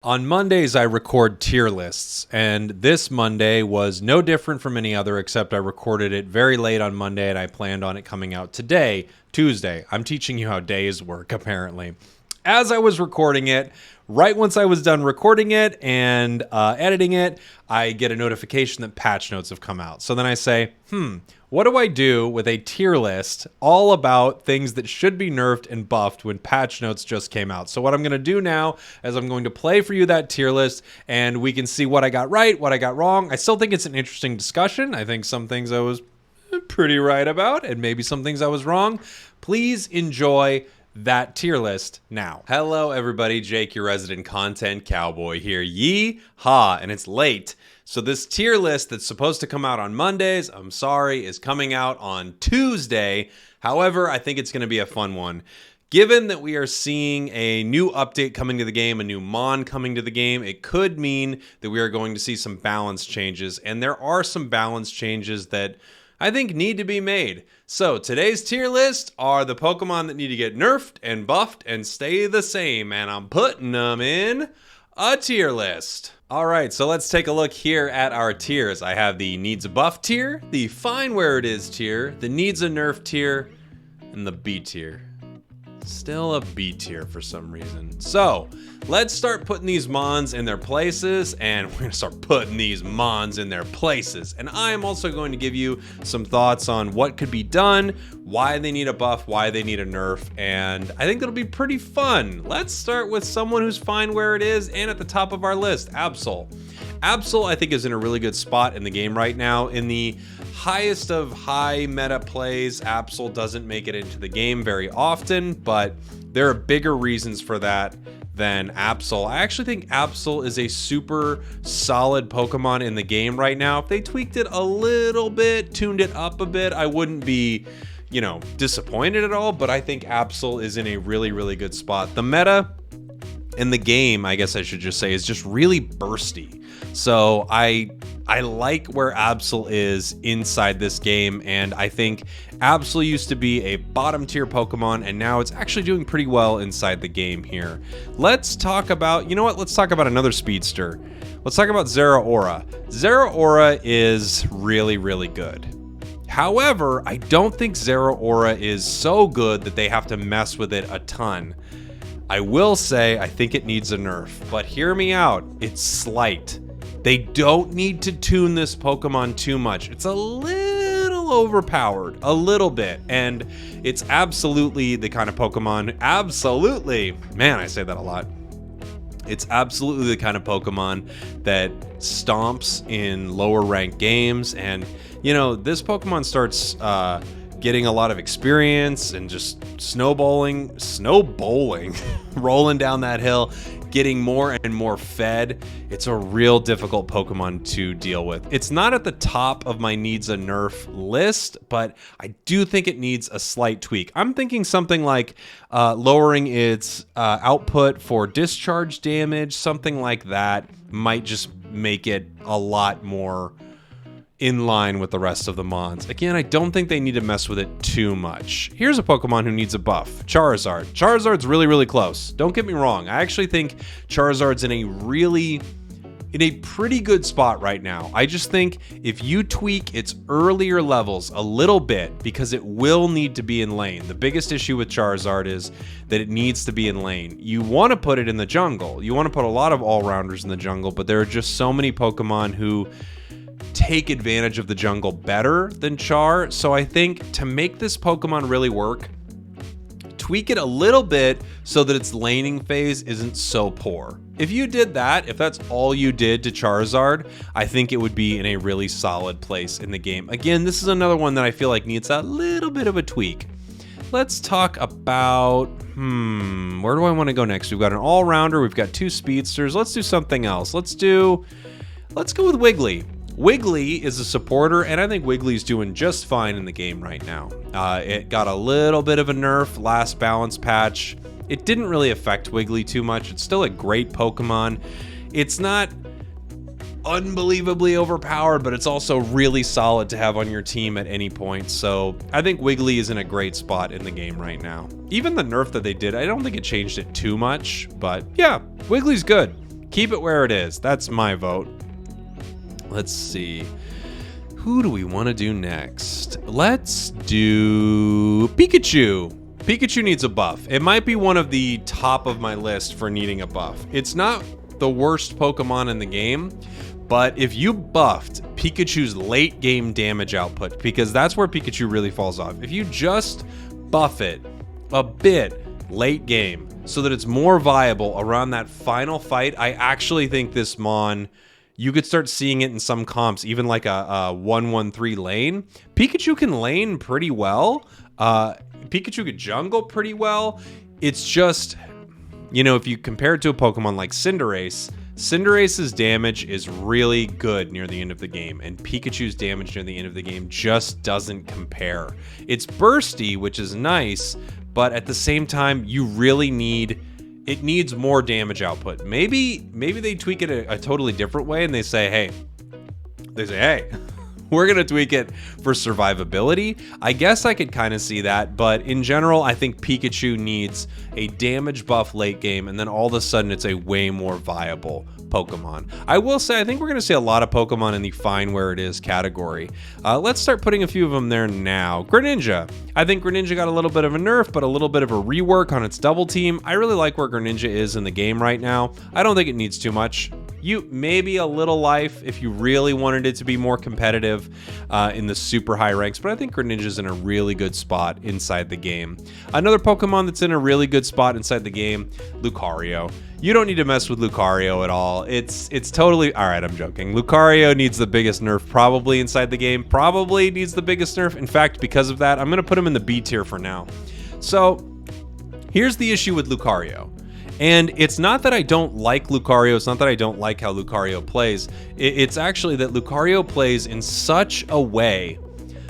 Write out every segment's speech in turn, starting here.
On Mondays, I record tier lists, and this Monday was no different from any other, except I recorded it very late on Monday, and I planned on it coming out today, Tuesday. I'm teaching you how days work, apparently. As I was recording it, right once I was done recording it and editing it, I get a notification that patch notes have come out. So then I say, what do I do with a tier list all about things that should be nerfed and buffed when patch notes just came out? So what I'm going to do now is I'm going to play for you that tier list, and we can see what I got right, what I got wrong. I still think it's an interesting discussion. I think some things I was pretty right about, and maybe some things I was wrong. Please enjoy that tier list now. Hello everybody, Jake, your resident content cowboy here. Yeehaw, and it's late. So this tier list that's supposed to come out on Mondays, I'm sorry, is coming out on Tuesday. However, I think it's going to be a fun one. Given that we are seeing a new update coming to the game, a new mon coming to the game, it could mean that we are going to see some balance changes. And there are some balance changes that I think need to be made. So today's tier list are the Pokemon that need to get nerfed and buffed and stay the same. And I'm putting them in a tier list. All right, so let's take a look here at our tiers. I have the needs a buff tier, the fine where it is tier, the needs a nerf tier, and the B tier. Still a B tier for some reason. So let's start putting these mons in their places, and we're gonna start putting these mons in their places. And I am also going to give you some thoughts on what could be done, why they need a buff, why they need a nerf, and I think it'll be pretty fun. Let's start with someone who's fine where it is and at the top of our list, Absol. Absol, I think, is in a really good spot in the game right now. In the highest of high meta plays, Absol doesn't make it into the game very often, but there are bigger reasons for that than Absol. I actually think Absol is a super solid Pokemon in the game right now. If they tweaked it a little bit, tuned it up a bit, I wouldn't be, disappointed at all, but I think Absol is in a really, really good spot. The meta in the game, I guess I should just say, is just really bursty. So I like where Absol is inside this game, and I think Absol used to be a bottom tier Pokemon, and now it's actually doing pretty well inside the game here. Let's talk about, let's talk about another speedster. Let's talk about Zeraora. Zeraora is really, really good. However, I don't think Zeraora is so good that they have to mess with it a ton. I will say I think it needs a nerf, but hear me out, it's slight. They don't need to tune this Pokemon too much. It's a little overpowered, a little bit, and it's absolutely the kind of Pokemon, man, I say that a lot. It's absolutely the kind of Pokemon that stomps in lower ranked games, and this Pokemon starts getting a lot of experience and just snowballing, rolling down that hill, getting more and more fed. It's a real difficult Pokemon to deal with. It's not at the top of my needs a nerf list, but I do think it needs a slight tweak. I'm thinking something like lowering its output for discharge damage, something like that might just make it a lot more in line with the rest of the mons. Again, I don't think they need to mess with it too much. Here's a Pokemon who needs a buff, Charizard. Charizard's really, really close. Don't get me wrong. I actually think Charizard's in a pretty good spot right now. I just think if you tweak its earlier levels a little bit, because it will need to be in lane. The biggest issue with Charizard is that it needs to be in lane. You want to put it in the jungle. You want to put a lot of all-rounders in the jungle, but there are just so many Pokemon who take advantage of the jungle better than Char. So I think to make this Pokemon really work, tweak it a little bit so that its laning phase isn't so poor. If you did that, if that's all you did to Charizard, I think it would be in a really solid place in the game. Again, this is another one that I feel like needs a little bit of a tweak. Let's talk about, where do I want to go next? We've got an all-rounder, we've got two speedsters. Let's do something else. Let's go with Wiggly. Wiggly is a supporter, and I think Wiggly's doing just fine in the game right now. It got a little bit of a nerf last balance patch. It didn't really affect Wiggly too much. It's still a great Pokemon. It's not unbelievably overpowered, but it's also really solid to have on your team at any point. So I think Wiggly is in a great spot in the game right now. Even the nerf that they did, I don't think it changed it too much, but yeah, Wiggly's good. Keep it where it is. That's my vote. Let's see. Who do we want to do next? Let's do Pikachu. Pikachu needs a buff. It might be one of the top of my list for needing a buff. It's not the worst Pokemon in the game, but if you buffed Pikachu's late game damage output, because that's where Pikachu really falls off. If you just buff it a bit late game so that it's more viable around that final fight, I actually think this Mon, you could start seeing it in some comps, even like a 1-1-3 lane. Pikachu can lane pretty well. Pikachu could jungle pretty well. It's just, you know, if you compare it to a Pokemon like Cinderace, Cinderace's damage is really good near the end of the game, and Pikachu's damage near the end of the game just doesn't compare. It's bursty, which is nice, but at the same time, you really it needs more damage output. Maybe they tweak it a totally different way, and they say, hey, we're going to tweak it for survivability. I guess I could kind of see that, but in general, I think Pikachu needs a damage buff late game, and then all of a sudden it's a way more viable Pokemon. I will say, I think we're going to see a lot of Pokemon in the fine where it is category. Let's start putting a few of them there now. Greninja. I think Greninja got a little bit of a nerf, but a little bit of a rework on its double team. I really like where Greninja is in the game right now. I don't think it needs too much. Maybe a little life if you really wanted it to be more competitive in the super high ranks, but I think Greninja's in a really good spot inside the game. Another Pokemon that's in a really good spot inside the game, Lucario. You don't need to mess with Lucario at all. It's totally, all right, I'm joking. Lucario needs the biggest nerf probably inside the game, probably needs the biggest nerf. In fact, because of that, I'm gonna put him in the B tier for now. So here's the issue with Lucario. And it's not that I don't like Lucario, it's not that I don't like how Lucario plays, it's actually that Lucario plays in such a way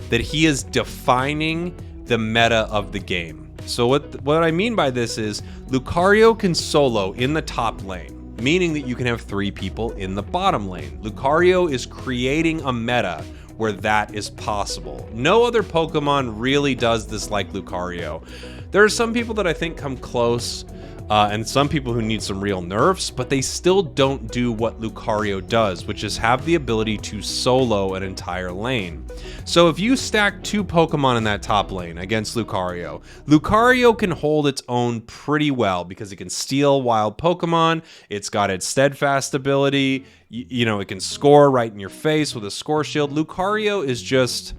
that he is defining the meta of the game. So what I mean by this is, Lucario can solo in the top lane, meaning that you can have 3 people in the bottom lane. Lucario is creating a meta where that is possible. No other Pokemon really does this like Lucario. There are some people that I think come close, and some people who need some real nerfs, but they still don't do what Lucario does, which is have the ability to solo an entire lane. So if you stack 2 Pokemon in that top lane against Lucario, Lucario can hold its own pretty well because it can steal wild Pokemon, it's got its steadfast ability, you know, it can score right in your face with a score shield. Lucario is just,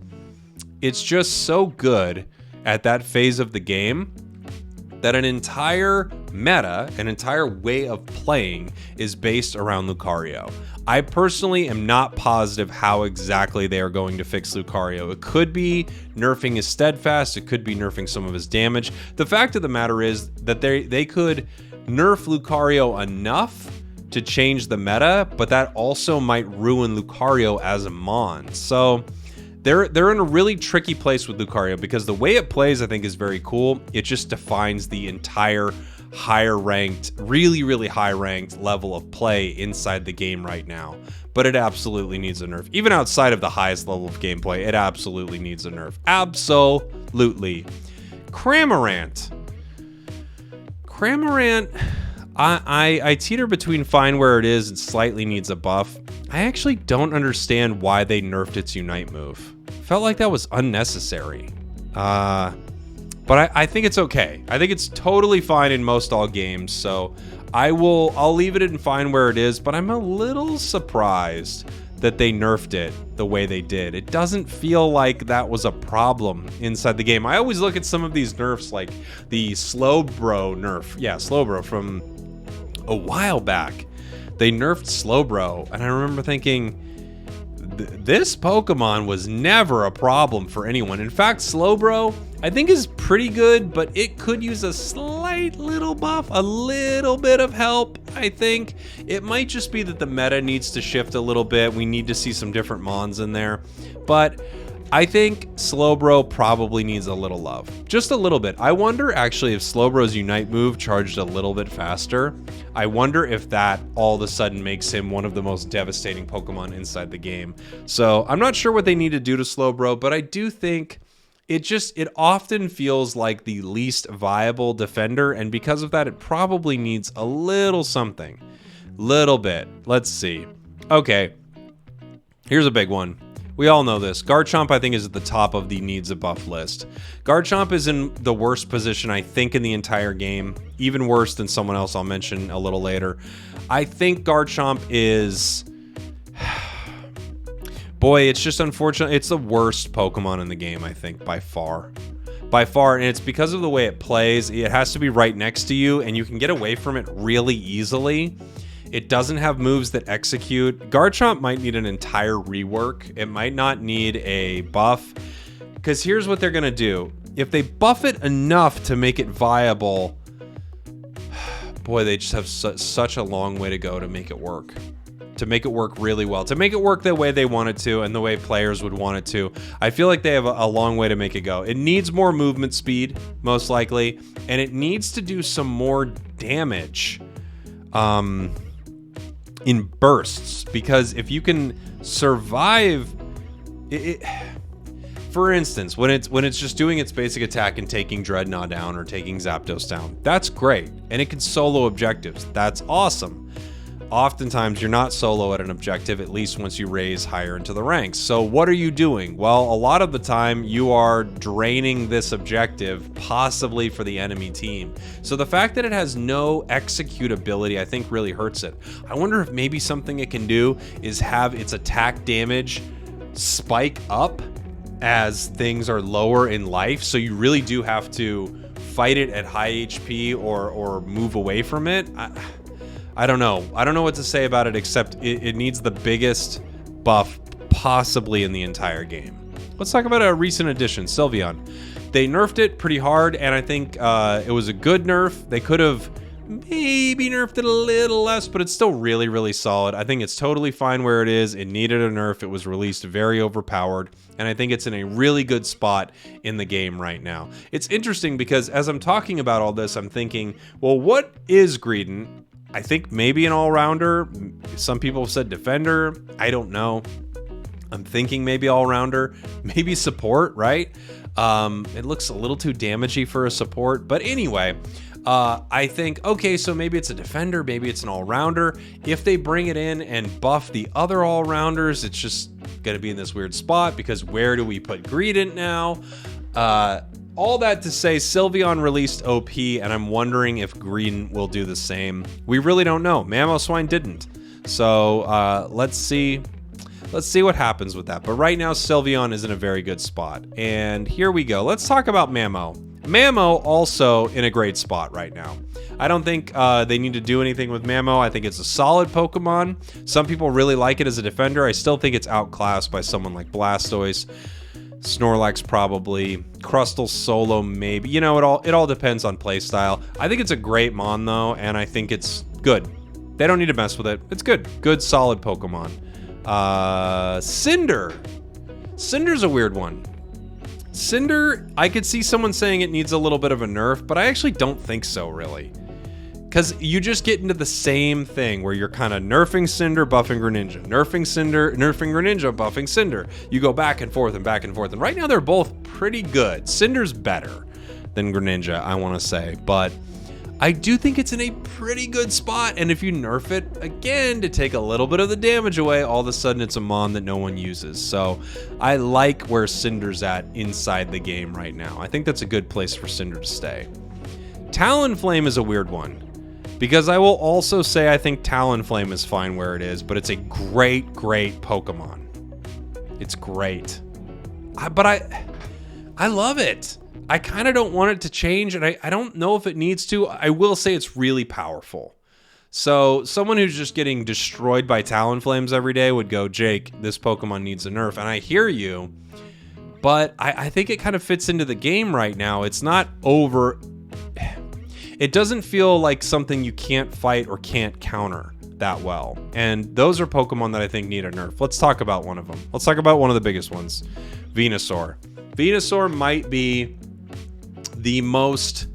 it's just so good at that phase of the game that an entire meta, an entire way of playing is based around Lucario. I personally am not positive how exactly they are going to fix Lucario. It could be nerfing his steadfast, it could be nerfing some of his damage. The fact of the matter is that they could nerf Lucario enough to change the meta, but that also might ruin Lucario as a mon. So they're in a really tricky place with Lucario because the way it plays, I think, is very cool. It just defines the entire higher ranked, really high ranked level of play inside the game right now. But it absolutely needs a nerf. Even outside of the highest level of gameplay, it absolutely needs a nerf. Absolutely. Cramorant. I teeter between fine where it is and slightly needs a buff. I actually don't understand why they nerfed its Unite move. Felt like that was unnecessary. But I think it's okay. I think it's totally fine in most all games, so I'll leave it in fine where it is, but I'm a little surprised that they nerfed it the way they did. It doesn't feel like that was a problem inside the game. I always look at some of these nerfs like the Slowbro nerf. Yeah, Slowbro from a while back. They nerfed Slowbro, and I remember thinking, this Pokemon was never a problem for anyone. In fact, Slowbro, I think, is pretty good, but it could use a slight little buff, a little bit of help, I think. It might just be that the meta needs to shift a little bit. We need to see some different mons in there. But I think Slowbro probably needs a little love. Just a little bit. I wonder actually if Slowbro's Unite move charged a little bit faster. I wonder if that all of a sudden makes him one of the most devastating Pokemon inside the game. So I'm not sure what they need to do to Slowbro, but I do think it often feels like the least viable defender, and because of that, it probably needs a little something. Little bit. Let's see. Okay. Here's a big one. We all know this. Garchomp, I think, is at the top of the needs a buff list. Garchomp is in the worst position, I think, in the entire game. Even worse than someone else I'll mention a little later. I think Garchomp is... Boy, it's just unfortunate. It's the worst Pokemon in the game, I think, by far. By far, and it's because of the way it plays. It has to be right next to you, and you can get away from it really easily. It doesn't have moves that execute. Garchomp might need an entire rework. It might not need a buff. Because here's what they're going to do. If they buff it enough to make it viable, boy, they just have such a long way to go to make it work. To make it work really well. To make it work the way they want it to and the way players would want it to. I feel like they have a long way to make it go. It needs more movement speed, most likely. And it needs to do some more damage. In bursts, because if you can survive it, for instance, when it's just doing its basic attack and taking Dreadnought down or taking Zapdos down, that's great, and it can solo objectives. That's awesome. Oftentimes you're not solo at an objective, at least once you raise higher into the ranks. So what are you doing? Well, a lot of the time you are draining this objective, possibly for the enemy team. So the fact that it has no executability, I think, really hurts it. I wonder if maybe something it can do is have its attack damage spike up as things are lower in life. So you really do have to fight it at high HP or move away from it. I don't know. I don't know what to say about it, except it needs the biggest buff possibly in the entire game. Let's talk about a recent addition, Sylveon. They nerfed it pretty hard, and I think it was a good nerf. They could have maybe nerfed it a little less, but it's still really, really solid. I think it's totally fine where it is. It needed a nerf. It was released very overpowered, and I think it's in a really good spot in the game right now. It's interesting because as I'm talking about all this, I'm thinking, well, what is Greedent? I think maybe an all-rounder. Some people have said defender. I don't know. I'm thinking maybe all-rounder. Maybe support, right? It looks a little too damagey for a support. But anyway, I think, okay, so maybe it's a defender. Maybe it's an all-rounder. If they bring it in and buff the other all-rounders, it's just going to be in this weird spot because where do we put Greedent now? All that to say, Sylveon released OP, and I'm wondering if Greedent will do the same. We really don't know. Mamoswine didn't. So let's see what happens with that. But right now, Sylveon is in a very good spot. And here we go. Let's talk about Mammo. Mammo also in a great spot right now. I don't think they need to do anything with Mammo. I think it's a solid Pokemon. Some people really like it as a defender. I still think it's outclassed by someone like Blastoise. Snorlax probably, Crustle solo maybe. You know, it all depends on playstyle. I think it's a great mon though, and I think it's good. They don't need to mess with it. It's good. Good, solid Pokemon. Cinder. Cinder's a weird one. Cinder, I could see someone saying it needs a little bit of a nerf, but I actually don't think so, really. Because you just get into the same thing where you're kind of nerfing Cinder, buffing Greninja. Nerfing Cinder, nerfing Greninja, buffing Cinder. You go back and forth and back and forth. And right now they're both pretty good. Cinder's better than Greninja, I want to say. But I do think it's in a pretty good spot. And if you nerf it, again, to take a little bit of the damage away, all of a sudden it's a mon that no one uses. So I like where Cinder's at inside the game right now. I think that's a good place for Cinder to stay. Talonflame is a weird one. Because I will also say I think Talonflame is fine where it is, but it's a great, great Pokemon. It's great. But I love it. I kind of don't want it to change, and I don't know if it needs to. I will say it's really powerful. So someone who's just getting destroyed by Talonflames every day would go, Jake, this Pokemon needs a nerf. And I hear you, but I think it kind of fits into the game right now. It's not over... It doesn't feel like something you can't fight or can't counter that well. And those are Pokemon that I think need a nerf. Let's talk about one of them. Let's talk about one of the biggest ones, Venusaur. Venusaur might be the most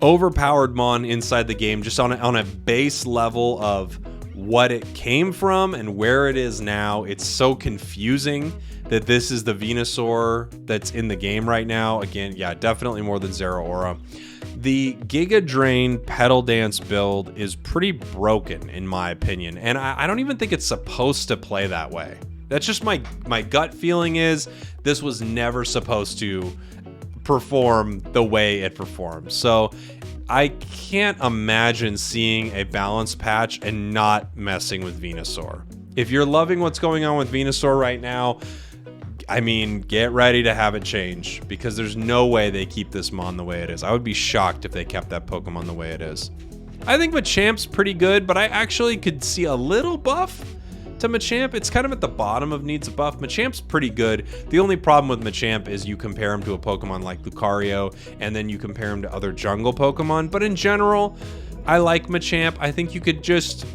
overpowered mon inside the game, just on a base level of what it came from and where it is now. It's so confusing that this is the Venusaur that's in the game right now. Again, yeah, definitely more than Zeraora. The Giga Drain Petal Dance build is pretty broken in my opinion, and I don't even think it's supposed to play that way. That's just my gut feeling is this was never supposed to perform the way it performs. So I can't imagine seeing a balance patch and not messing with Venusaur. If you're loving what's going on with Venusaur right now, I mean, get ready to have it change, because there's no way they keep this Mon the way it is. I would be shocked if they kept that Pokemon the way it is. I think Machamp's pretty good, but I actually could see a little buff to Machamp. It's kind of at the bottom of needs a buff. Machamp's pretty good. The only problem with Machamp is you compare him to a Pokemon like Lucario, and then you compare him to other jungle Pokemon. But in general, I like Machamp. I think you could just...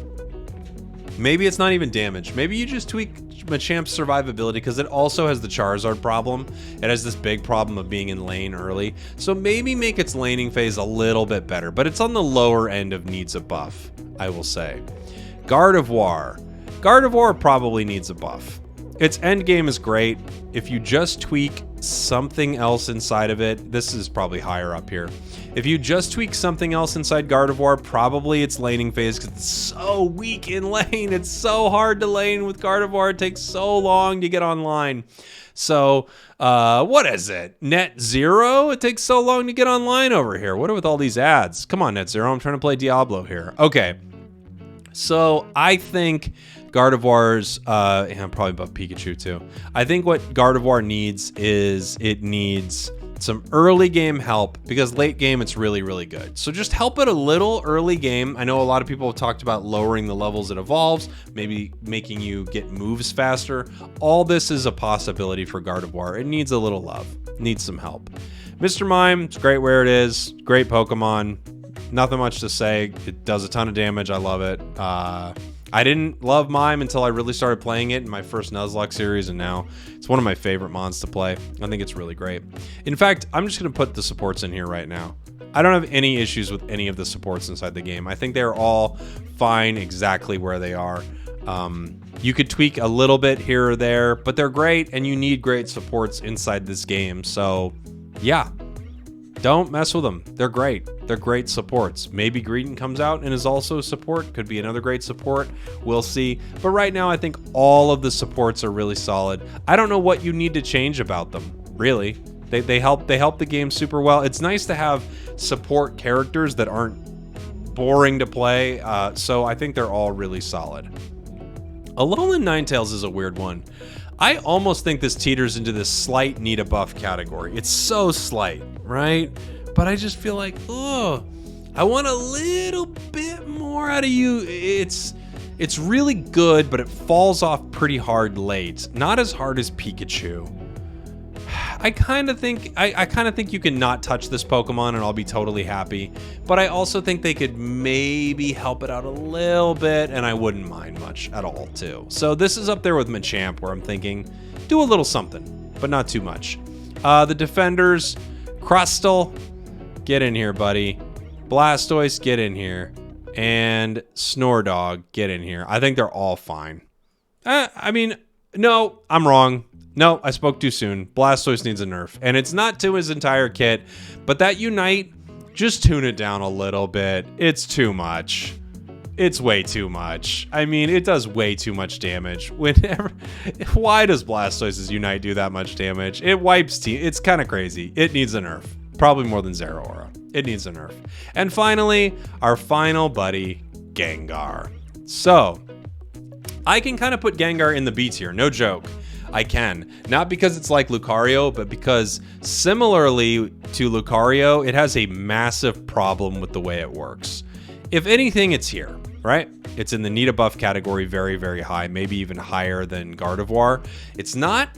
Maybe it's not even damage. Maybe you just tweak Machamp's survivability, because it also has the Charizard problem. It has this big problem of being in lane early. So maybe make its laning phase a little bit better, but it's on the lower end of needs a buff, I will say. Gardevoir. Gardevoir probably needs a buff. Its end game is great. If you just tweak something else inside of it, this is probably higher up here. If you just tweak something else inside Gardevoir, probably its laning phase, because it's so weak in lane. It's so hard to lane with Gardevoir. It takes so long to get online. So, what is it? Net Zero? It takes so long to get online over here. What are with all these ads? Come on, Net Zero. I'm trying to play Diablo here. Okay. So, I think Gardevoir's, and I'm probably above Pikachu too. I think what Gardevoir needs is it needs some early game help, because late game it's really, really good. So just help it a little early game. I know a lot of people have talked about lowering the levels it evolves, maybe making you get moves faster. All this is a possibility for Gardevoir. It needs a little love, needs some help. Mr. Mime, it's great where it is. Great Pokemon. Nothing much to say. It does a ton of damage. I love it. I didn't love Mime until I really started playing it in my first Nuzlocke series, and now it's one of my favorite mons to play. I think it's really great. In fact, I'm just going to put the supports in here right now. I don't have any issues with any of the supports inside the game. I think they're all fine exactly where they are. You could tweak a little bit here or there, but they're great, and you need great supports inside this game. So, yeah. Don't mess with them. They're great. They're great supports. Maybe Greedent comes out and is also a support. Could be another great support. We'll see. But right now, I think all of the supports are really solid. I don't know what you need to change about them, really. They help the game super well. It's nice to have support characters that aren't boring to play. So I think they're all really solid. Alolan Ninetales is a weird one. I almost think this teeters into this slight need a buff category. It's so slight, right? But I just feel like, oh, I want a little bit more out of you. It's really good, but it falls off pretty hard late. Not as hard as Pikachu. I kind of think you can not touch this Pokemon and I'll be totally happy. But I also think they could maybe help it out a little bit, and I wouldn't mind much at all too. So this is up there with Machamp, where I'm thinking, do a little something, but not too much. The defenders, Crustle, get in here, buddy. Blastoise, get in here. And Snoredog, get in here. I think they're all fine. I mean, no, I'm wrong. No, I spoke too soon. Blastoise needs a nerf. And it's not to his entire kit, but that Unite, just tune it down a little bit. It's too much. It's way too much. I mean, it does way too much damage. Why does Blastoise's Unite do that much damage? It wipes team. It's kind of crazy. It needs a nerf. Probably more than Zeraora. It needs a nerf. And finally, our final buddy, Gengar. So, I can kind of put Gengar in the B tier, no joke. I can. Not because it's like Lucario, but because similarly to Lucario, it has a massive problem with the way it works. If anything, it's here, right? It's in the need a buff category, very, very high, maybe even higher than Gardevoir. It's not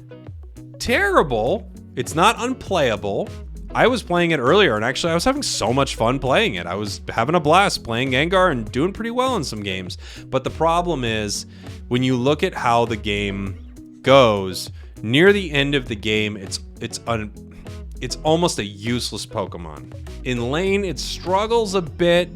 terrible. It's not unplayable. I was playing it earlier, and actually I was having so much fun playing it. I was having a blast playing Gengar and doing pretty well in some games. But the problem is, when you look at how the game goes, near the end of the game, it's almost a useless Pokemon. In lane, it struggles a bit.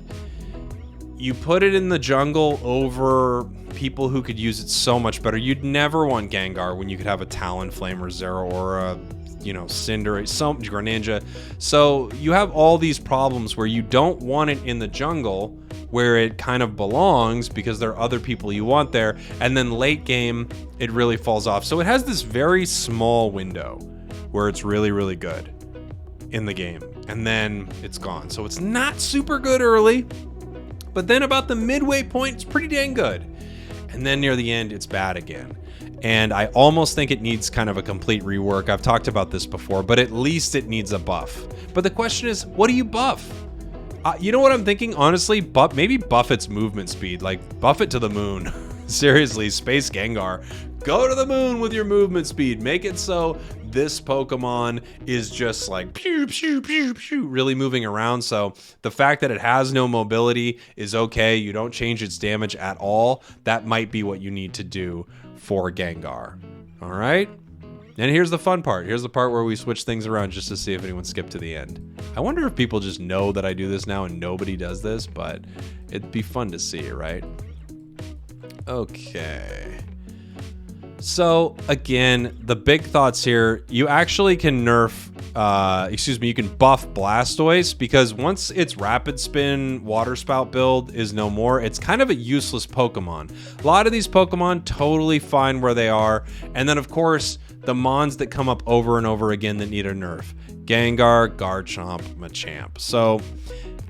you put it in the jungle over people who could use it so much better. You'd never want Gengar when you could have a Talonflame or Zeraora, you know, Cinder, some Greninja. So you have all these problems where you don't want it in the jungle where it kind of belongs because there are other people you want there, and then late game it really falls off. So it has this very small window where it's really, really good in the game, and then it's gone. So it's not super good early, but then about the midway point it's pretty dang good, and then near the end it's bad again. And I almost think it needs kind of a complete rework. I've talked about this before, but at least it needs a buff. But the question is, what do you buff? You know what I'm thinking? Honestly, maybe buff its movement speed. Like, buff it to the moon. Seriously, Space Gengar. Go to the moon with your movement speed. Make it so this Pokemon is just like pew, pew, pew, pew, really moving around. So the fact that it has no mobility is okay. You don't change its damage at all. That might be what you need to do for Gengar. All right? And here's the fun part. Here's the part where we switch things around just to see if anyone skipped to the end. I wonder if people just know that I do this now and nobody does this, but it'd be fun to see, right? Okay. So again, the big thoughts here, you actually can nerf, you can buff Blastoise, because once its Rapid Spin Water Spout build is no more, it's kind of a useless Pokemon. A lot of these Pokemon totally fine where they are, and then of course, the mons that come up over and over again that need a nerf. Gengar, Garchomp, Machamp. So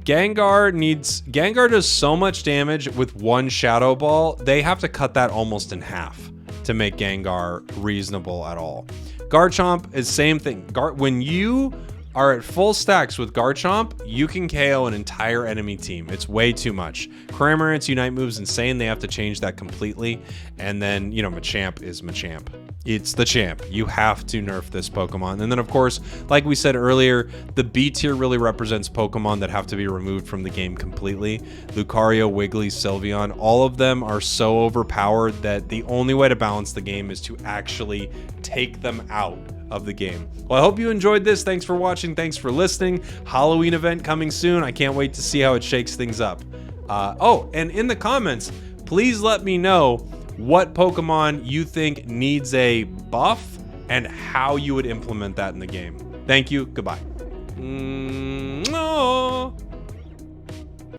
Gengar does so much damage with one Shadow Ball, they have to cut that almost in half to make Gengar reasonable at all. Garchomp is same thing. When you are at full stacks with Garchomp, you can KO an entire enemy team. It's way too much. Cramorant's Unite move's insane. They have to change that completely. And then, you know, Machamp is Machamp. It's the champ. You have to nerf this Pokemon. And then, of course, like we said earlier, the B tier really represents Pokemon that have to be removed from the game completely. Lucario, Wiggly, Sylveon, all of them are so overpowered that the only way to balance the game is to actually take them out of the game. Well, I hope you enjoyed this. Thanks for watching. Thanks for listening. Halloween event coming soon. I can't wait to see how it shakes things up. Oh, and in the comments, please let me know what Pokemon you think needs a buff and how you would implement that in the game. Thank you. Goodbye.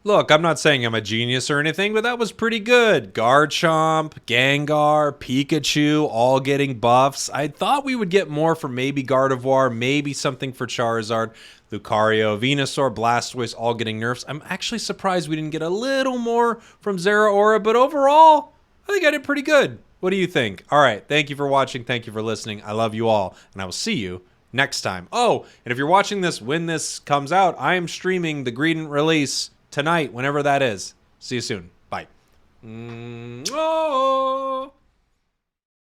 Look, I'm not saying I'm a genius or anything, but that was pretty good. Garchomp, Gengar, Pikachu, all getting buffs. I thought we would get more for maybe Gardevoir, maybe something for Charizard, Lucario, Venusaur, Blastoise, all getting nerfs. I'm actually surprised we didn't get a little more from Zeraora, but overall, I think I did pretty good. What do you think? All right, thank you for watching. Thank you for listening. I love you all, and I will see you next time. Oh, and if you're watching this when this comes out, I am streaming the Greedent release tonight, whenever that is. See you soon. Bye. Oh.